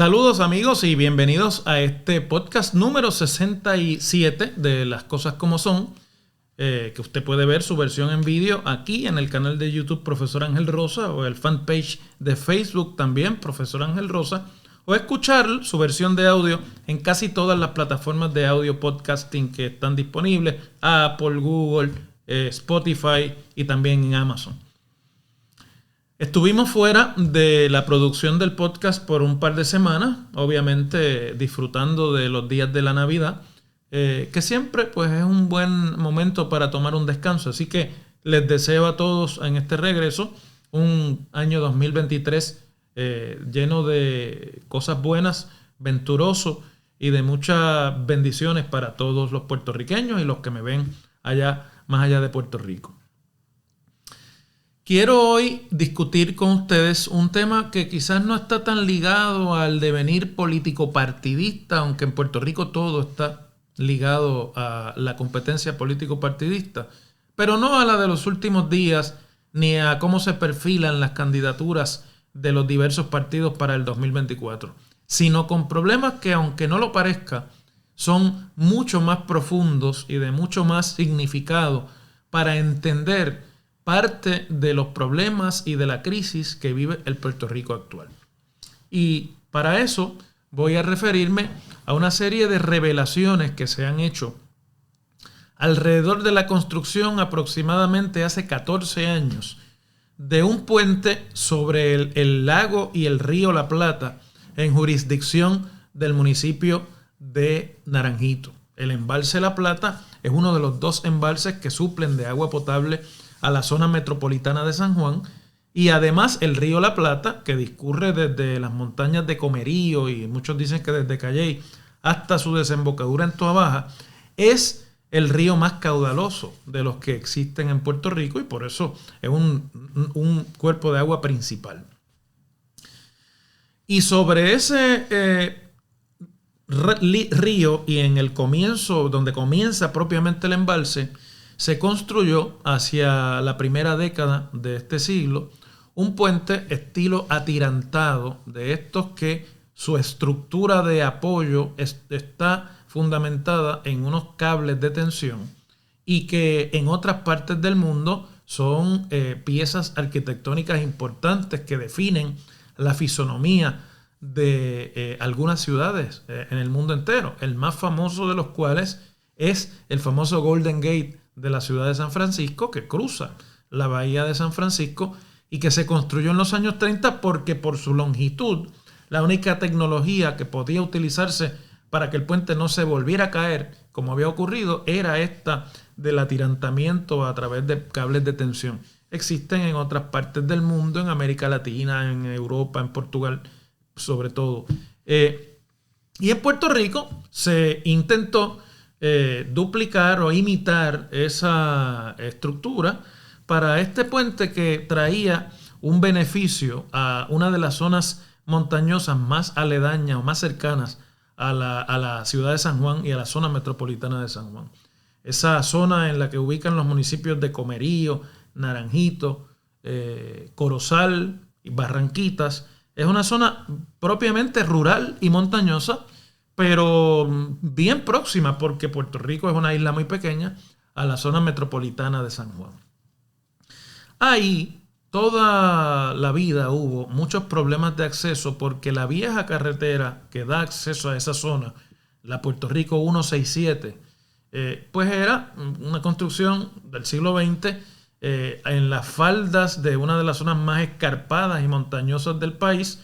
Saludos amigos y bienvenidos a este podcast número 67 de Las Cosas Como Son, que usted puede ver su versión en vídeo aquí en el canal de YouTube Profesor Ángel Rosa o el fanpage de Facebook también Profesor Ángel Rosa, o escuchar su versión de audio en casi todas las plataformas de audio podcasting que están disponibles: Apple, Google, Spotify y también en Amazon. Estuvimos fuera de la producción del podcast por un par de semanas, obviamente disfrutando de los días de la Navidad, que siempre pues, es un buen momento para tomar un descanso. Así que les deseo a todos en este regreso un año 2023 lleno de cosas buenas, venturoso y de muchas bendiciones para todos los puertorriqueños y los que me ven más allá de Puerto Rico. Quiero hoy discutir con ustedes un tema que quizás no está tan ligado al devenir político partidista, aunque en Puerto Rico todo está ligado a la competencia político partidista, pero no a la de los últimos días ni a cómo se perfilan las candidaturas de los diversos partidos para el 2024, sino con problemas que, aunque no lo parezca, son mucho más profundos y de mucho más significado para entender parte de los problemas y de la crisis que vive el Puerto Rico actual. Y para eso voy a referirme a una serie de revelaciones que se han hecho alrededor de la construcción aproximadamente hace 14 años de un puente sobre el lago y el río La Plata en jurisdicción del municipio de Naranjito. El embalse La Plata es uno de los dos embalses que suplen de agua potable a la zona metropolitana de San Juan, y además el río La Plata, que discurre desde las montañas de Comerío y muchos dicen que desde Calley hasta su desembocadura en Toabaja, es el río más caudaloso de los que existen en Puerto Rico y por eso es un cuerpo de agua principal. Y sobre ese río y en el comienzo, donde comienza propiamente el embalse, se construyó hacia la primera década de este siglo un puente estilo atirantado, de estos que su estructura de apoyo está fundamentada en unos cables de tensión y que en otras partes del mundo son piezas arquitectónicas importantes que definen la fisonomía de algunas ciudades en el mundo entero, el más famoso de los cuales es el famoso Golden Gate de la ciudad de San Francisco, que cruza la bahía de San Francisco y que se construyó en los años 30 porque por su longitud, la única tecnología que podía utilizarse para que el puente no se volviera a caer, como había ocurrido, era esta del atirantamiento a través de cables de tensión. Existen en otras partes del mundo, en América Latina, en Europa, en Portugal, sobre todo. Y en Puerto Rico se intentó duplicar o imitar esa estructura para este puente que traía un beneficio a una de las zonas montañosas más aledañas o más cercanas a la ciudad de San Juan y a la zona metropolitana de San Juan. Esa zona en la que ubican los municipios de Comerío, Naranjito, Corozal y Barranquitas es una zona propiamente rural y montañosa, pero bien próxima, porque Puerto Rico es una isla muy pequeña, a la zona metropolitana de San Juan. Ahí toda la vida hubo muchos problemas de acceso porque la vieja carretera que da acceso a esa zona, la Puerto Rico 167, pues era una construcción del siglo XX en las faldas de una de las zonas más escarpadas y montañosas del país,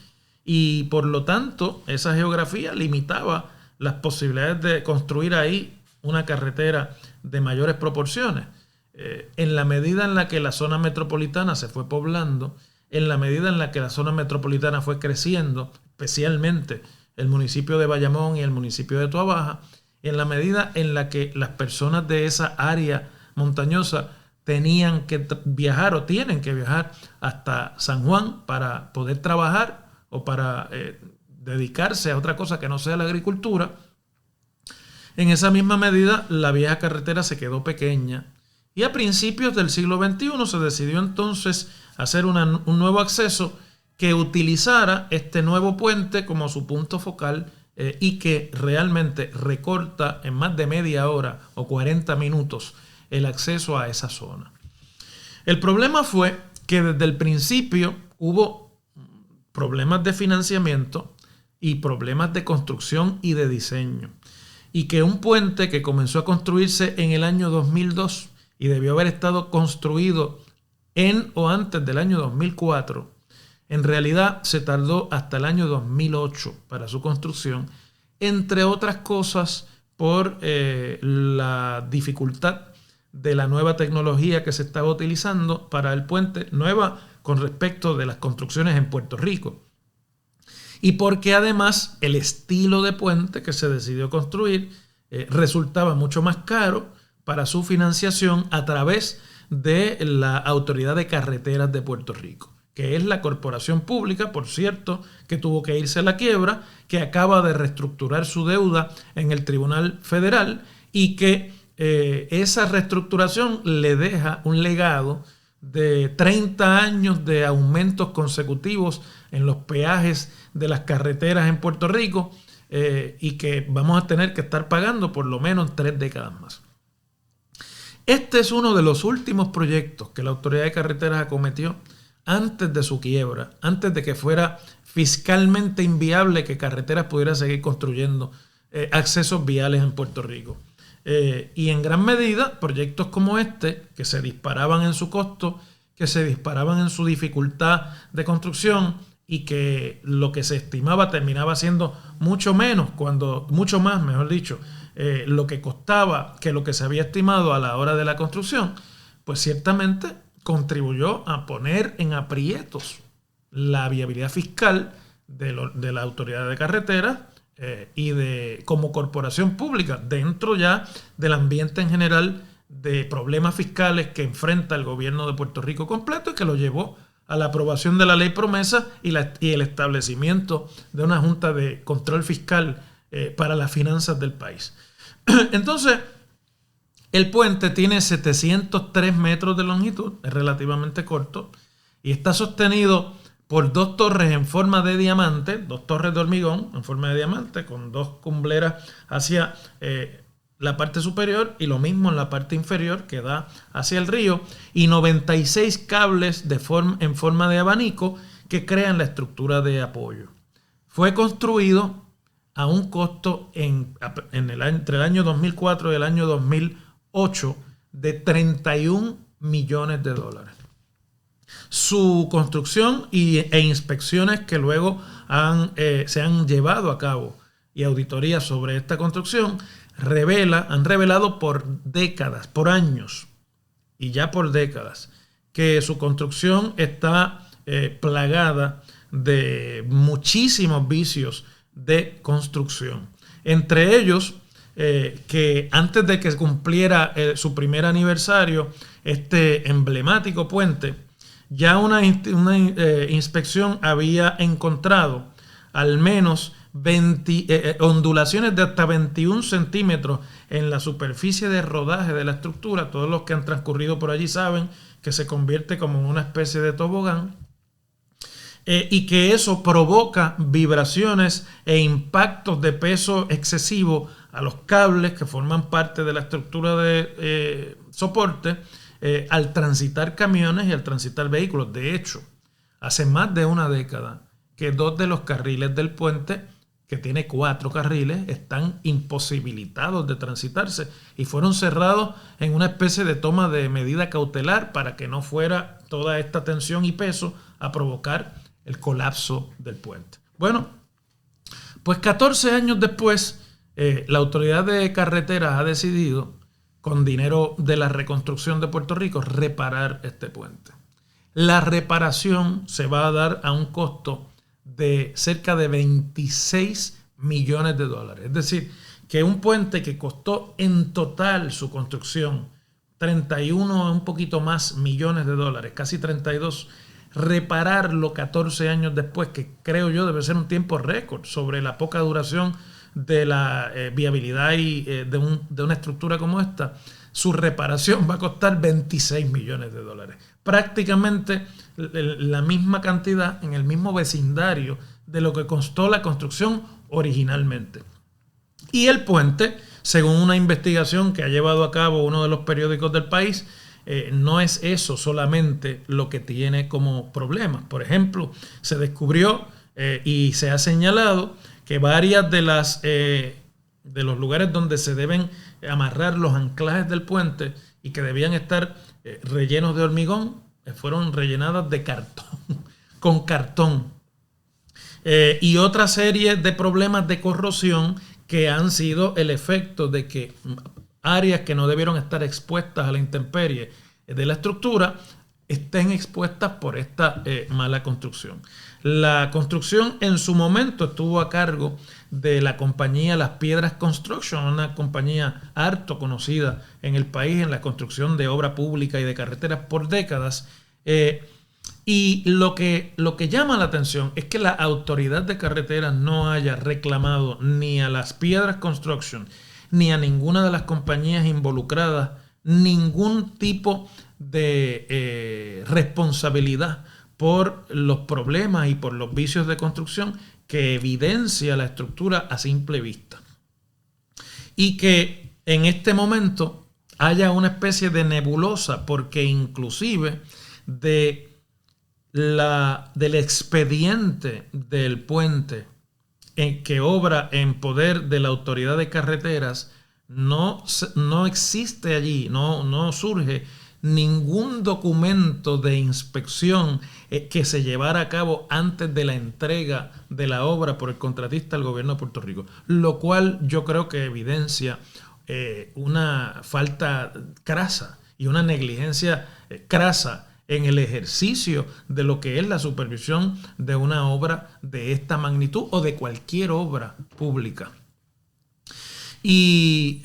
y por lo tanto esa geografía limitaba las posibilidades de construir ahí una carretera de mayores proporciones. En la medida en la que la zona metropolitana se fue poblando, en la medida en la que la zona metropolitana fue creciendo, especialmente el municipio de Bayamón y el municipio de Toabaja, en la medida en la que las personas de esa área montañosa tenían que viajar o tienen que viajar hasta San Juan para poder trabajar o para dedicarse a otra cosa que no sea la agricultura, en esa misma medida la vieja carretera se quedó pequeña. Y a principios del siglo XXI se decidió entonces hacer un nuevo acceso que utilizara este nuevo puente como su punto focal y que realmente recorta en más de media hora o 40 minutos el acceso a esa zona. El problema fue que desde el principio hubo problemas de financiamiento y problemas de construcción y de diseño. Y que un puente que comenzó a construirse en el año 2002 y debió haber estado construido en o antes del año 2004, en realidad se tardó hasta el año 2008 para su construcción, entre otras cosas por la dificultad de la nueva tecnología que se estaba utilizando para el puente, nueva con respecto de las construcciones en Puerto Rico. Y porque además el estilo de puente que se decidió construir resultaba mucho más caro para su financiación a través de la Autoridad de Carreteras de Puerto Rico, que es la corporación pública, por cierto, que tuvo que irse a la quiebra, que acaba de reestructurar su deuda en el Tribunal Federal y que esa reestructuración le deja un legado de 30 años de aumentos consecutivos en los peajes de las carreteras en Puerto Rico y que vamos a tener que estar pagando por lo menos 3 décadas más. Este es uno de los últimos proyectos que la Autoridad de Carreteras acometió antes de su quiebra, antes de que fuera fiscalmente inviable que Carreteras pudiera seguir construyendo accesos viales en Puerto Rico. Y en gran medida, proyectos como este, que se disparaban en su costo, que se disparaban en su dificultad de construcción y que lo que se estimaba terminaba siendo mucho más, mejor dicho, lo que costaba que lo que se había estimado a la hora de la construcción, pues ciertamente contribuyó a poner en aprietos la viabilidad fiscal de la Autoridad de Carreteras y como corporación pública dentro ya del ambiente en general de problemas fiscales que enfrenta el gobierno de Puerto Rico completo y que lo llevó a la aprobación de la ley promesa y el establecimiento de una junta de control fiscal para las finanzas del país. Entonces, el puente tiene 703 metros de longitud, es relativamente corto y está sostenido por 2 torres en forma de diamante, 2 torres de hormigón en forma de diamante con 2 cumbleras hacia la parte superior y lo mismo en la parte inferior que da hacia el río y 96 cables en forma de abanico que crean la estructura de apoyo. Fue construido a un costo entre el año 2004 y el año 2008 de 31 millones de dólares. Su construcción e inspecciones que luego se han llevado a cabo y auditorías sobre esta construcción han revelado por décadas, por años y ya por décadas, que su construcción está plagada de muchísimos vicios de construcción. Entre ellos, que antes de que cumpliera su primer aniversario, este emblemático puente, ya una inspección había encontrado al menos ondulaciones de hasta 21 centímetros en la superficie de rodaje de la estructura. Todos los que han transcurrido por allí saben que se convierte como en una especie de tobogán y que eso provoca vibraciones e impactos de peso excesivo a los cables que forman parte de la estructura de soporte al transitar camiones y al transitar vehículos. De hecho, hace más de una década que 2 de los carriles del puente, que tiene 4 carriles, están imposibilitados de transitarse y fueron cerrados en una especie de toma de medida cautelar para que no fuera toda esta tensión y peso a provocar el colapso del puente. Bueno, pues 14 años después, la Autoridad de Carreteras ha decidido, con dinero de la reconstrucción de Puerto Rico, reparar este puente. La reparación se va a dar a un costo de cerca de 26 millones de dólares. Es decir, que un puente que costó en total su construcción 31 un poquito más millones de dólares, casi 32, repararlo 14 años después, que creo yo debe ser un tiempo récord sobre la poca duración de la viabilidad y de una estructura como esta, su reparación va a costar 26 millones de dólares. Prácticamente la misma cantidad en el mismo vecindario de lo que costó la construcción originalmente. Y el puente, según una investigación que ha llevado a cabo uno de los periódicos del país, no es eso solamente lo que tiene como problema. Por ejemplo, se descubrió y se ha señalado que varias de los lugares donde se deben amarrar los anclajes del puente y que debían estar rellenos de hormigón, fueron rellenadas de cartón, con cartón. Y otra serie de problemas de corrosión que han sido el efecto de que áreas que no debieron estar expuestas a la intemperie de la estructura estén expuestas por esta mala construcción. La construcción en su momento estuvo a cargo de la compañía Las Piedras Construction, una compañía harto conocida en el país en la construcción de obra pública y de carreteras por décadas. Y lo que llama la atención es que la autoridad de carreteras no haya reclamado ni a Las Piedras Construction ni a ninguna de las compañías involucradas ningún tipo de responsabilidad por los problemas y por los vicios de construcción que evidencia la estructura a simple vista. Y que en este momento haya una especie de nebulosa, porque inclusive del expediente del puente que obra en poder de la autoridad de carreteras, no existe allí, no surge ningún documento de inspección que se llevara a cabo antes de la entrega de la obra por el contratista al gobierno de Puerto Rico, lo cual yo creo que evidencia una falta crasa y una negligencia crasa en el ejercicio de lo que es la supervisión de una obra de esta magnitud o de cualquier obra pública. Y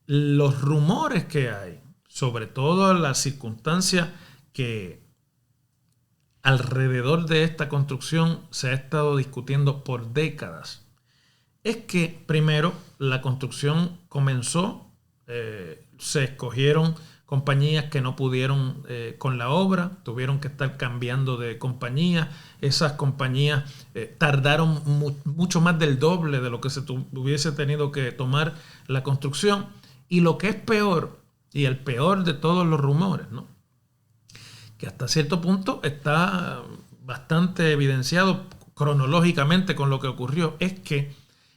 los rumores que hay, sobre todo las circunstancias que alrededor de esta construcción se ha estado discutiendo por décadas, es que primero la construcción comenzó, se escogieron compañías que no pudieron con la obra, tuvieron que estar cambiando de compañía. Esas compañías tardaron mucho más del doble de lo que se hubiese tenido que tomar la construcción. Y lo que es peor, y el peor de todos los rumores, ¿no?, que hasta cierto punto está bastante evidenciado cronológicamente con lo que ocurrió, es que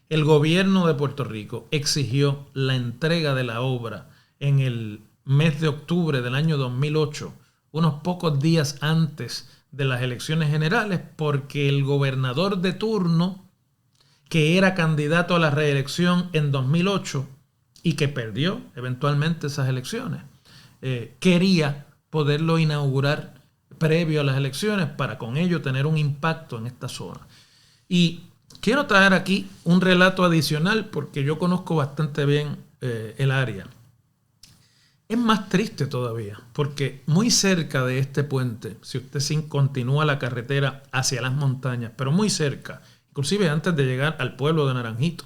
el gobierno de Puerto Rico exigió la entrega de la obra en el mes de octubre del año 2008, unos pocos días antes de las elecciones generales, porque el gobernador de turno, que era candidato a la reelección en 2008 y que perdió eventualmente esas elecciones, quería poderlo inaugurar previo a las elecciones para con ello tener un impacto en esta zona. Y quiero traer aquí un relato adicional porque yo conozco bastante bien el área. Es más triste todavía, porque muy cerca de este puente, si usted continúa la carretera hacia las montañas, pero muy cerca, inclusive antes de llegar al pueblo de Naranjito,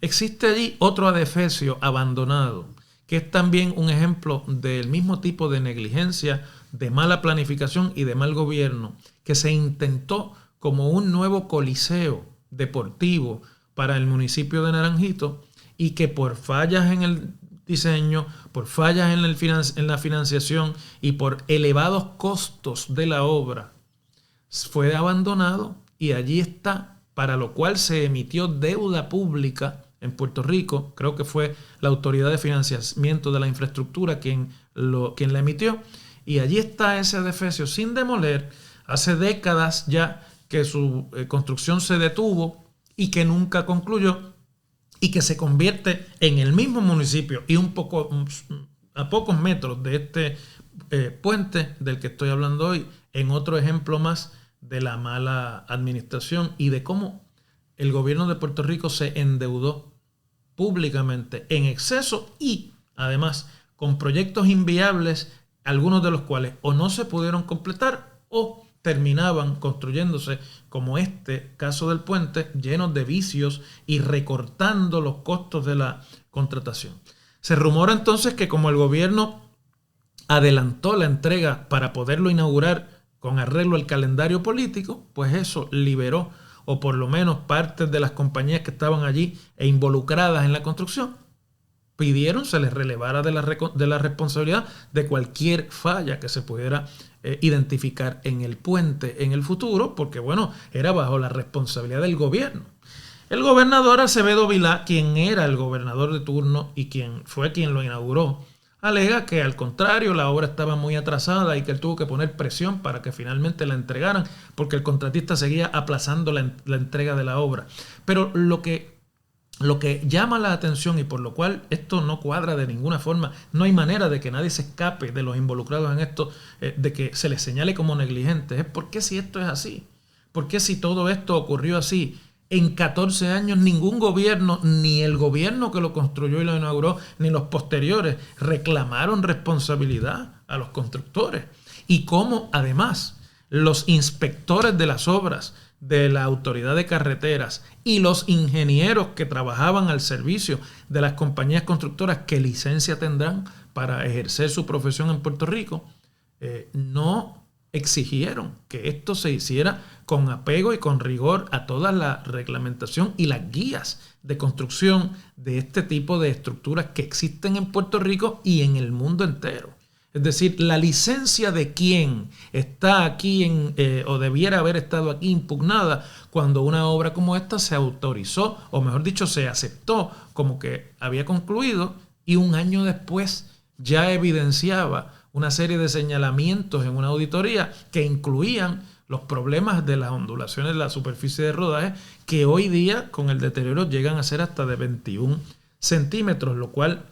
existe allí otro adefesio abandonado, que es también un ejemplo del mismo tipo de negligencia, de mala planificación y de mal gobierno, que se intentó como un nuevo coliseo deportivo para el municipio de Naranjito y que por fallas en el diseño, por fallas en la financiación y por elevados costos de la obra, fue abandonado y allí está, para lo cual se emitió deuda pública en Puerto Rico. Creo que fue la Autoridad de Financiamiento de la Infraestructura quien la emitió, y allí está ese adefesio sin demoler. Hace décadas ya que su construcción se detuvo y que nunca concluyó, y que se convierte en el mismo municipio y a pocos metros de este puente del que estoy hablando hoy, en otro ejemplo más de la mala administración y de cómo el gobierno de Puerto Rico se endeudó públicamente en exceso y además con proyectos inviables, algunos de los cuales o no se pudieron completar o terminaban construyéndose, como este caso del puente, llenos de vicios y recortando los costos de la contratación. Se rumora entonces que como el gobierno adelantó la entrega para poderlo inaugurar con arreglo al calendario político, pues eso liberó, o por lo menos partes de las compañías que estaban allí e involucradas en la construcción, pidieron se les relevara de la responsabilidad de cualquier falla que se pudiera identificar en el puente en el futuro, porque bueno, era bajo la responsabilidad del gobierno. El gobernador Acevedo Vilá, quien era el gobernador de turno y quien lo inauguró, alega que al contrario la obra estaba muy atrasada y que él tuvo que poner presión para que finalmente la entregaran porque el contratista seguía aplazando la entrega de la obra. Pero lo que llama la atención y por lo cual esto no cuadra de ninguna forma, no hay manera de que nadie se escape de los involucrados en esto, de que se les señale como negligentes, es por qué si esto es así, por qué si todo esto ocurrió así. En 14 años ningún gobierno, ni el gobierno que lo construyó y lo inauguró, ni los posteriores, reclamaron responsabilidad a los constructores. Y cómo además los inspectores de las obras de la Autoridad de Carreteras y los ingenieros que trabajaban al servicio de las compañías constructoras que licencia tendrán para ejercer su profesión en Puerto Rico, no exigieron que esto se hiciera con apego y con rigor a toda la reglamentación y las guías de construcción de este tipo de estructuras que existen en Puerto Rico y en el mundo entero. Es decir, la licencia de quien está aquí o debiera haber estado aquí impugnada cuando una obra como esta se autorizó, o mejor dicho, se aceptó como que había concluido y un año después ya evidenciaba una serie de señalamientos en una auditoría que incluían los problemas de las ondulaciones de la superficie de rodaje que hoy día con el deterioro llegan a ser hasta de 21 centímetros, lo cual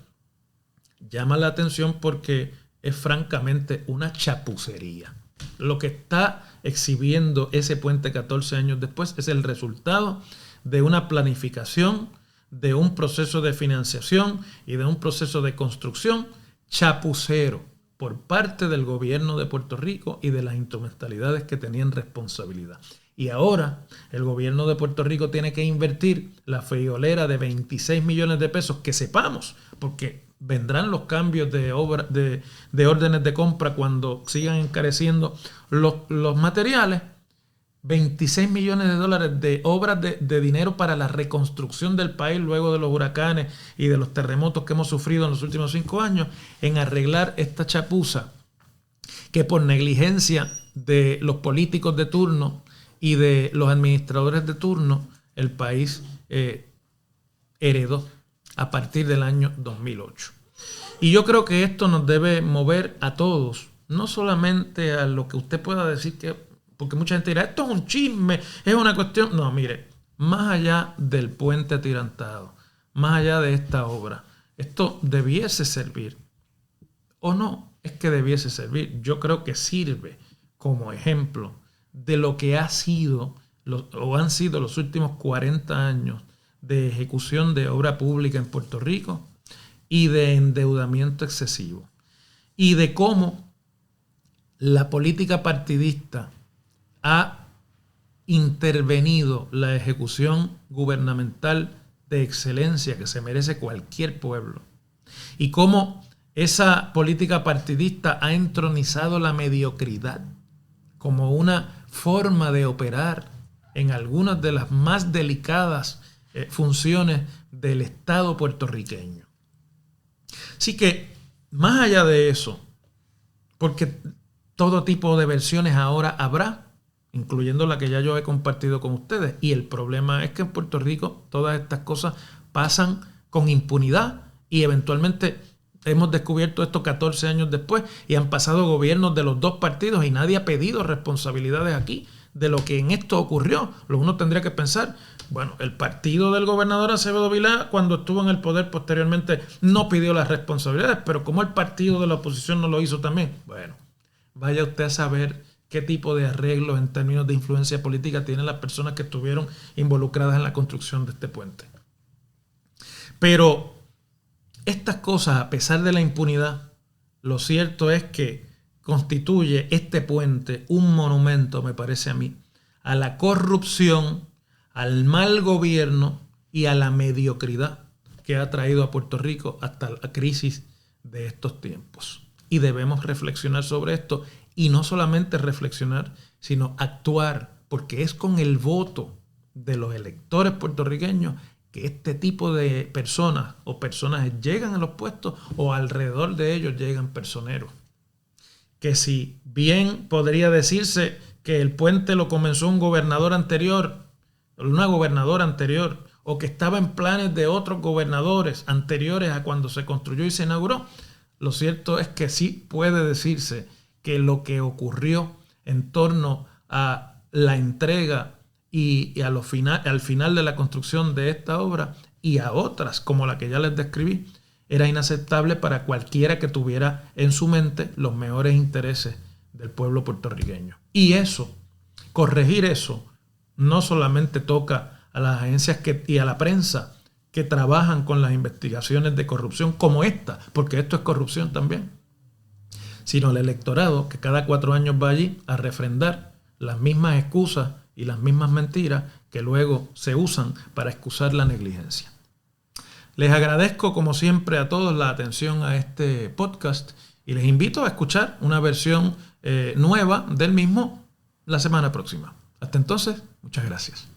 llama la atención porque es francamente una chapucería. Lo que está exhibiendo ese puente 14 años después es el resultado de una planificación, de un proceso de financiación y de un proceso de construcción chapucero por parte del gobierno de Puerto Rico y de las instrumentalidades que tenían responsabilidad. Y ahora el gobierno de Puerto Rico tiene que invertir la friolera de 26 millones de pesos, que sepamos, porque vendrán los cambios de órdenes de compra cuando sigan encareciendo los materiales. 26 millones de dólares de obras de dinero para la reconstrucción del país luego de los huracanes y de los terremotos que hemos sufrido en los últimos 5 años, en arreglar esta chapuza que por negligencia de los políticos de turno y de los administradores de turno el país heredó a partir del año 2008. Y yo creo que esto nos debe mover a todos, no solamente a lo que usted pueda decir que, porque mucha gente dirá, esto es un chisme, es una cuestión. No, mire, más allá del puente atirantado, más allá de esta obra, esto debiese servir, o no, es que debiese servir. Yo creo que sirve como ejemplo de lo que ha sido o han sido los últimos 40 años de ejecución de obra pública en Puerto Rico y de endeudamiento excesivo y de cómo la política partidista ha intervenido la ejecución gubernamental de excelencia que se merece cualquier pueblo y cómo esa política partidista ha entronizado la mediocridad como una forma de operar en algunas de las más delicadas funciones del Estado puertorriqueño. Así que, más allá de eso, porque todo tipo de versiones ahora habrá, incluyendo la que ya yo he compartido con ustedes, y el problema es que en Puerto Rico todas estas cosas pasan con impunidad y eventualmente hemos descubierto esto 14 años después y han pasado gobiernos de los dos partidos y nadie ha pedido responsabilidades aquí de lo que en esto ocurrió. Lo uno tendría que pensar, bueno, el partido del gobernador Acevedo Vilá cuando estuvo en el poder posteriormente no pidió las responsabilidades, pero como el partido de la oposición no lo hizo también, bueno, vaya usted a saber qué tipo de arreglos en términos de influencia política tienen las personas que estuvieron involucradas en la construcción de este puente. Pero estas cosas, a pesar de la impunidad, lo cierto es que constituye este puente un monumento, me parece a mí, a la corrupción, al mal gobierno y a la mediocridad que ha traído a Puerto Rico hasta la crisis de estos tiempos. Y debemos reflexionar sobre esto, y no solamente reflexionar, sino actuar, porque es con el voto de los electores puertorriqueños que este tipo de personas o personajes llegan a los puestos, o alrededor de ellos llegan personeros. Que si bien podría decirse que el puente lo comenzó un gobernador anterior, una gobernadora anterior, o que estaba en planes de otros gobernadores anteriores a cuando se construyó y se inauguró, lo cierto es que sí puede decirse que lo que ocurrió en torno a la entrega y al final de la construcción de esta obra y a otras como la que ya les describí, era inaceptable para cualquiera que tuviera en su mente los mejores intereses del pueblo puertorriqueño. Y eso, corregir eso, no solamente toca a las agencias y a la prensa que trabajan con las investigaciones de corrupción como esta, porque esto es corrupción también, sino al electorado que cada 4 años va allí a refrendar las mismas excusas y las mismas mentiras que luego se usan para excusar la negligencia. Les agradezco como siempre a todos la atención a este podcast y les invito a escuchar una versión nueva del mismo la semana próxima. Hasta entonces, muchas gracias.